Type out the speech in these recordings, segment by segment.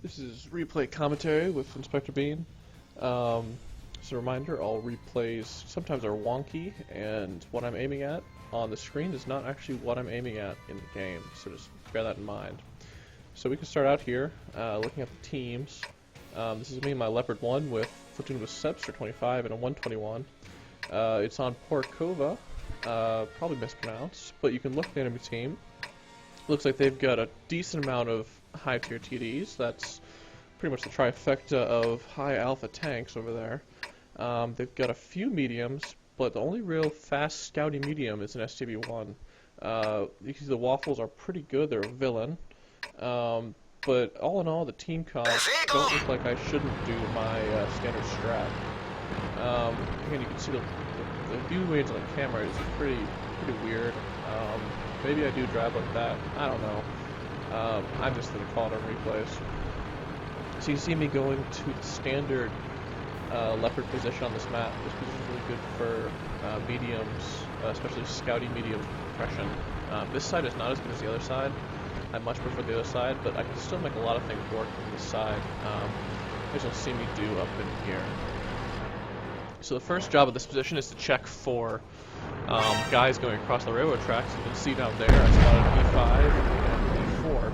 This is replay commentary with Inspector Bean. As a reminder, all replays sometimes are wonky, and what I'm aiming at on the screen is not actually what I'm aiming at in the game, so just bear that in mind. So we can start out here, looking at the teams. This is me and my Leopard 1 with platoon with Sebster 25 and a 121. It's on Porkova, probably mispronounced, but you can look at the enemy team. Looks like they've got a decent amount of high-tier TDs. That's pretty much the trifecta of high-alpha tanks over there. They've got a few mediums, but the only real fast scouting medium is an STB-1. You can see the Waffles are pretty good. They're a villain. But all in all, the team comps don't look like I shouldn't do my standard strat. Again, you can see the view waves on the camera is pretty weird. Maybe I do drive like that. I don't know. I'm just going to call it on replays. So you see me going to the standard Leopard position on this map. This position is really good for mediums, especially scouting medium compression. This side is not as good as the other side. I much prefer the other side, but I can still make a lot of things work from this side, as you'll see me do up in here. So the first job of this position is to check for guys going across the railroad tracks. You can see down there I spotted E5 and E4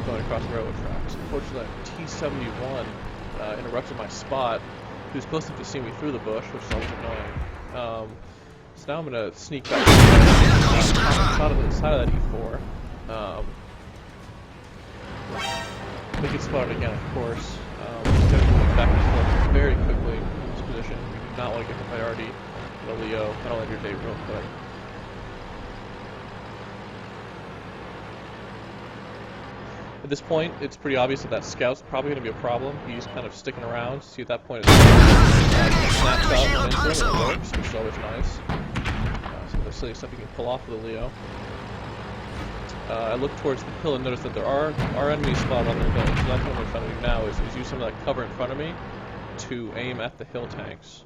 going across the railroad tracks. Unfortunately, T-71 interrupted my spot. He was close enough to see me through the bush, which is always annoying. So now I'm going to sneak back out of the side of that E4. We get spotted again, of course. Going to move back and forth very quickly in this position. We do not want to get the priority in a Leo. That'll end your day real quick. At this point, it's pretty obvious that scout's probably going to be a problem. He's kind of sticking around. See, at that point, it's snaps out momentum and it works, which is always nice. Some of the silly stuff you can pull off with the Leo. I look towards the hill and notice that there are enemies spotted on the hill. So that's what I'm trying to do now is use some of that cover in front of me to aim at the hill tanks.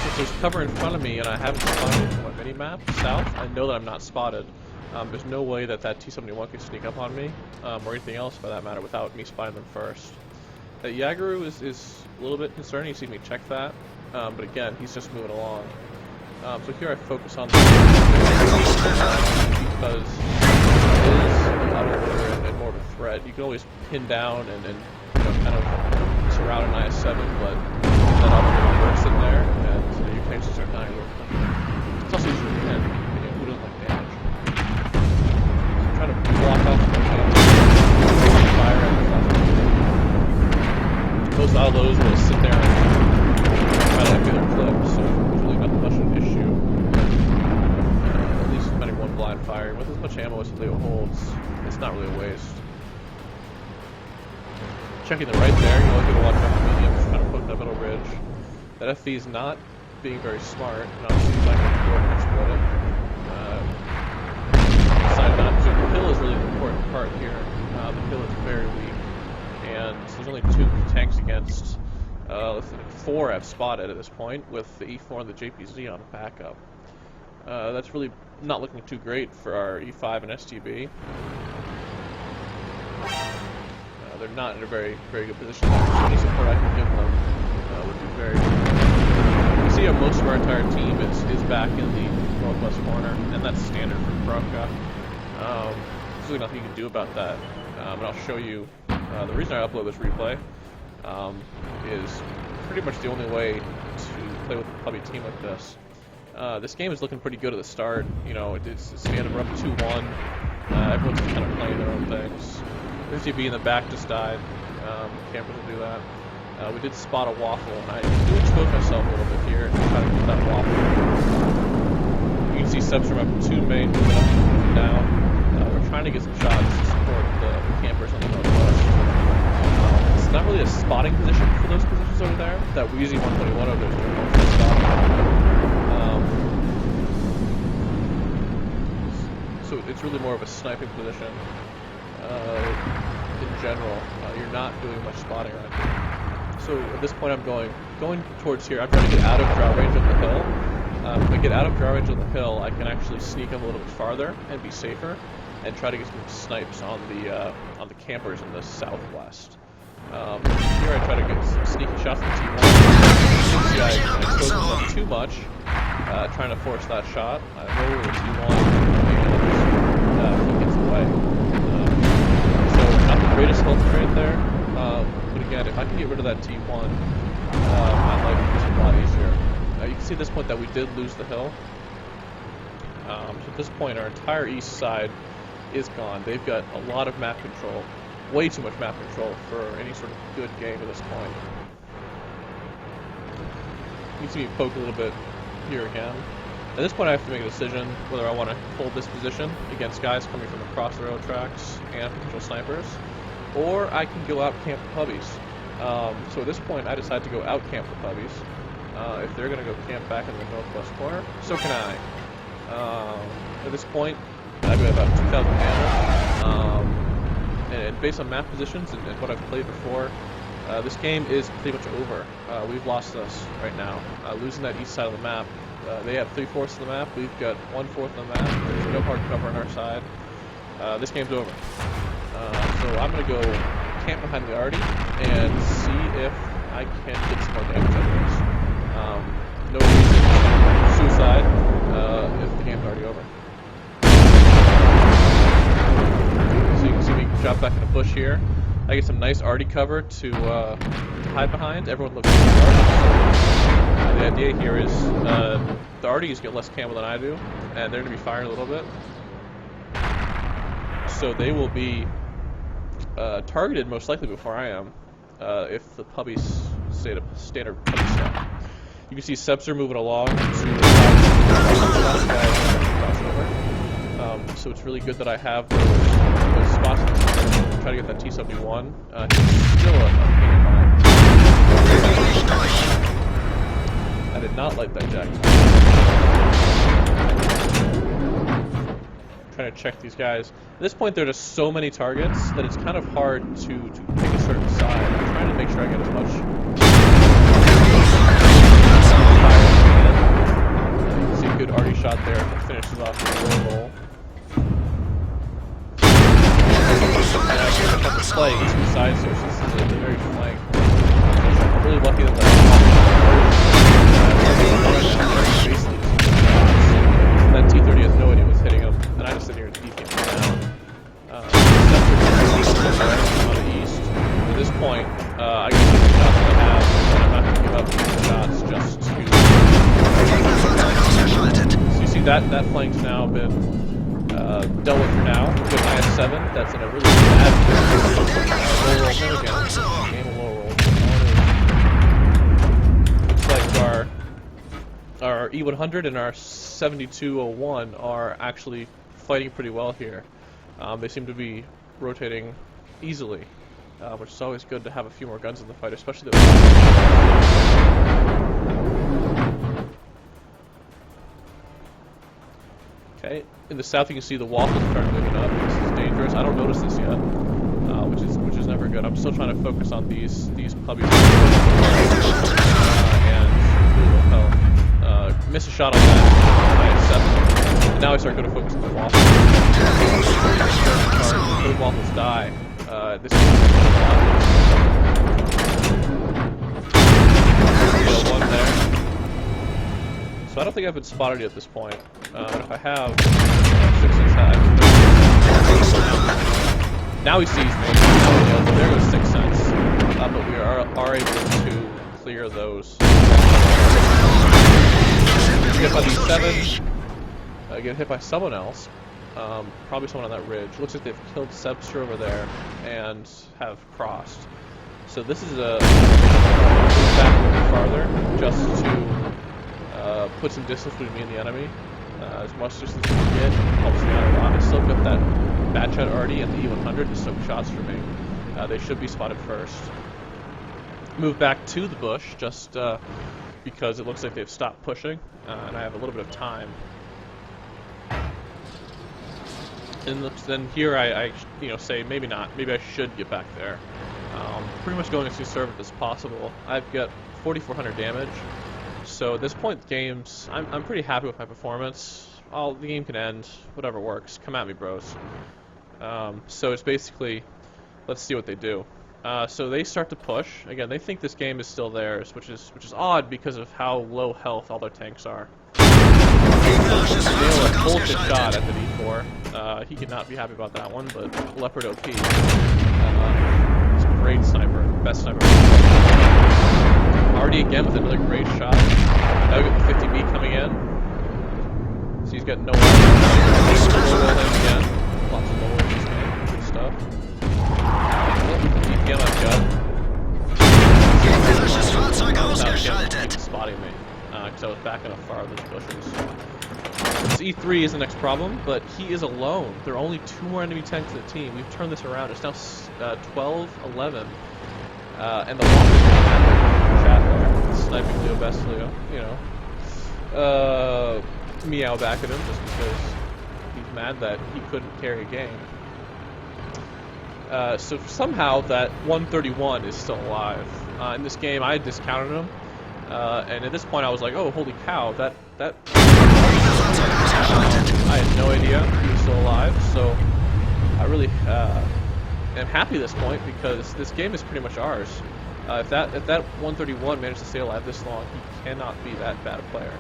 Since there's cover in front of me and I haven't spotted my mini-map south, I know that I'm not spotted. There's no way that T-71 can sneak up on me, or anything else for that matter, without me spotting them first. That Yagaru is a little bit concerning. You see me check that, but again, he's just moving along. So here I focus on the because it is a lot harder and more of a threat. You can always pin down and kind of surround an IS-7, but that often works in there, and so your tanks are dying real quick. It's also usually a 10, who doesn't like damage. So I'm trying to block off the fire and most out of those will sit there and try to get their clip, so it's really not much of an issue. At least spending one blind fire. With as much ammo as Leo holds, it's not really a waste. Checking the right there, you only get to watch out the mediums, kind of poke that middle ridge. That FV is not being very smart, and I'll see if I can go and exploit it. Decide not to. The hill is really the important part here. The hill is very weak. And there's only 2 tanks against 4 I've spotted at this point, with the E4 and the JPZ on backup. That's really not looking too great for our E5 and STB. They're not in a very good position. So any support I can give them would be very good. You see how most of our entire team is back in the northwest corner, and that's standard for Kuraka. There's really nothing you can do about that. And I'll show you. The reason I upload this replay is pretty much the only way to play with a puppy team like this. This game is looking pretty good at the start. You know, it's standing, we're up 2-1. Everyone's kind of playing their own things. SGB in the back just died. Campers will do that. We did spot a Waffle, and I do expose myself a little bit here to try to get that Waffle. You can see Sebster up 2 main, moving up and down. We're trying to get some shots to support the campers on the northwest. It's not really a spotting position for those positions over there. That Wheezy 121 over there is doing most of the spotting. So it's really more of a sniping position. In general, you're not doing much spotting right here. So at this point I'm going towards here. I'm trying to get out of draw range of the hill. If I get out of draw range of the hill, I can actually sneak up a little bit farther and be safer, and try to get some snipes on the campers in the southwest. Here I try to get some sneaky shots on the T1. See, I expose myself too much, trying to force that shot. I lower the T1 and he gets away. So not the greatest health trade there, but again, if I can get rid of that T1, my life is a lot easier. You can see at this point that we did lose the hill. So at this point, our entire east side is gone. They've got a lot of map control, way too much map control for any sort of good game at this point. You can see me poke a little bit here again. At this point I have to make a decision whether I want to hold this position against guys coming from across the railroad tracks and potential snipers, or I can go out camp the pubbies. So at this point I decide to go out camp the pubbies. If they're going to go camp back in the northwest corner, so can I. At this point I've got about 2,000 ammo, and based on map positions and what I've played before, this game is pretty much over. We've lost this right now. Losing that east side of the map. They have 3/4 of the map. We've got 1/4 of the map. There's no hard cover on our side. This game's over. So I'm going to go camp behind the Arty and see if I can get some more damage out of this. No reason to suicide if the game's already over. So you can see me drop back in a bush here. I get some nice Arty cover to hide behind. Everyone looks at the Arty. The idea here is the Arties get less camo than I do, and they're going to be firing a little bit. So they will be targeted most likely before I am, if the puppies stay at a standard puppy step. You can see Sebster moving along to the side. So it's really good that I have those spots to try to get that T-71. He's still a pain in mind. I did not like that jack. I'm trying to check these guys. At this point, there are just so many targets that it's kind of hard to pick a certain side. I'm trying to make sure I get as much fire as I can. You can see a good Arty shot there that finishes off with a roll. And I guess I have to play two side sources. This is a very flank. I'm really lucky that that T-30 has no idea what's hitting him, and I just sit here and DK him down. On the east. At this point, I can take the shots that I have, and I'm not going to give up these shots just to... So you see that flank's now been dealt with for now. We've got IS-7, that's in a really bad low roll again. Game of low roll. Looks like our E100 and our 7201 are actually fighting pretty well here. They seem to be rotating easily, which is always good to have a few more guns in the fight, especially the... Okay, in the south you can see the waffles start moving up. This is dangerous. I don't notice this yet, which is never good. I'm still trying to focus on these puppies. Miss a shot on that. IS-7. And now I start going to focus on the waffles. The waffles die. This is one there. So I don't think I've been spotted yet at this point. If I have, 6-6 high. Now he sees me. There goes 6 cents. But we are able to clear those. Get hit by these 7. Get hit by someone else. Probably someone on that ridge. Looks like they've killed Sebster over there and have crossed. So this is a move back a little farther just to put some distance between me and the enemy. As much distance as we can get helps me out a lot. I still got that Batchat Arty and the E100 to soak shots for me. They should be spotted first. Move back to the bush just because it looks like they've stopped pushing, and I have a little bit of time. And then here I say maybe not. Maybe I should get back there. Pretty much going as conservative as possible. I've got 4,400 damage. So at this point, the game's I'm pretty happy with my performance. The game can end, whatever works. Come at me, bros. So it's basically, let's see what they do. So they start to push. Again, they think this game is still theirs, which is odd because of how low health all their tanks are. Nail a bullshit shot at the D4. He could not be happy about that one, but Leopard OP. He's a great sniper, best sniper. Already again with another great shot. Now we got the 50B coming in. So he's got no weapon. Again. Lots of low in this game. Good stuff. DPM I've got. Spotting me. Because I was backing up far those bushes. This E3 is the next problem, but he is alone. There are only 2 more enemy tanks in the team. We've turned this around. It's now 12-11. And the Waffle chat sniping Leo Bestleo, meow back at him just because he's mad that he couldn't carry a game. So somehow that 131 is still alive. In this game, I had discounted him, and at this point I was like, oh, holy cow, that I had no idea he was still alive, so I really am happy at this point because this game is pretty much ours. If that 131 managed to stay alive this long, he cannot be that bad a player,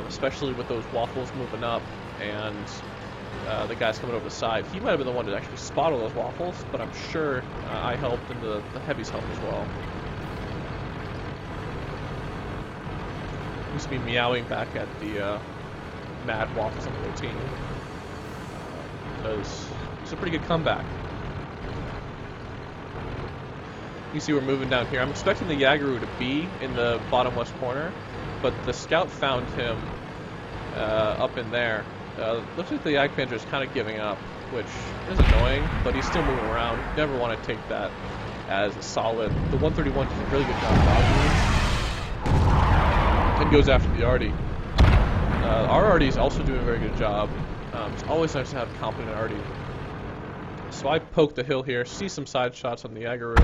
especially with those waffles moving up and the guys coming over the side. He might have been the one to actually spot all those waffles, but I'm sure I helped and the heavies helped as well. Used to be meowing back at the mad waffles on the team because it's a pretty good comeback. You see we're moving down here. I'm expecting the Yaguru to be in the bottom west corner, but the scout found him up in there. Looks like the Jagdpanzer is kind of giving up, which is annoying, but he's still moving around. You never want to take that as a solid. The 131 does a really good job dodging and goes after the Artie. Our Artie is also doing a very good job. It's always nice to have a competent Artie. So I poked the hill here, see some side shots on the Yaguru.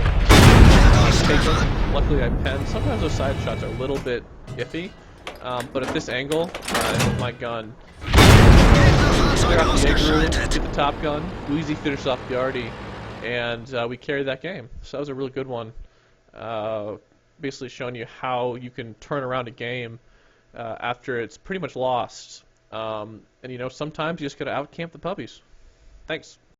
Luckily I penned. Sometimes those side shots are a little bit iffy, but at this angle, with my gun, clear off the Yaguru, get the top gun, Wheezy finished off the Artie, and we carried that game. So that was a really good one. Basically showing you how you can turn around a game after it's pretty much lost. And sometimes you just gotta out-camp the puppies. Thanks.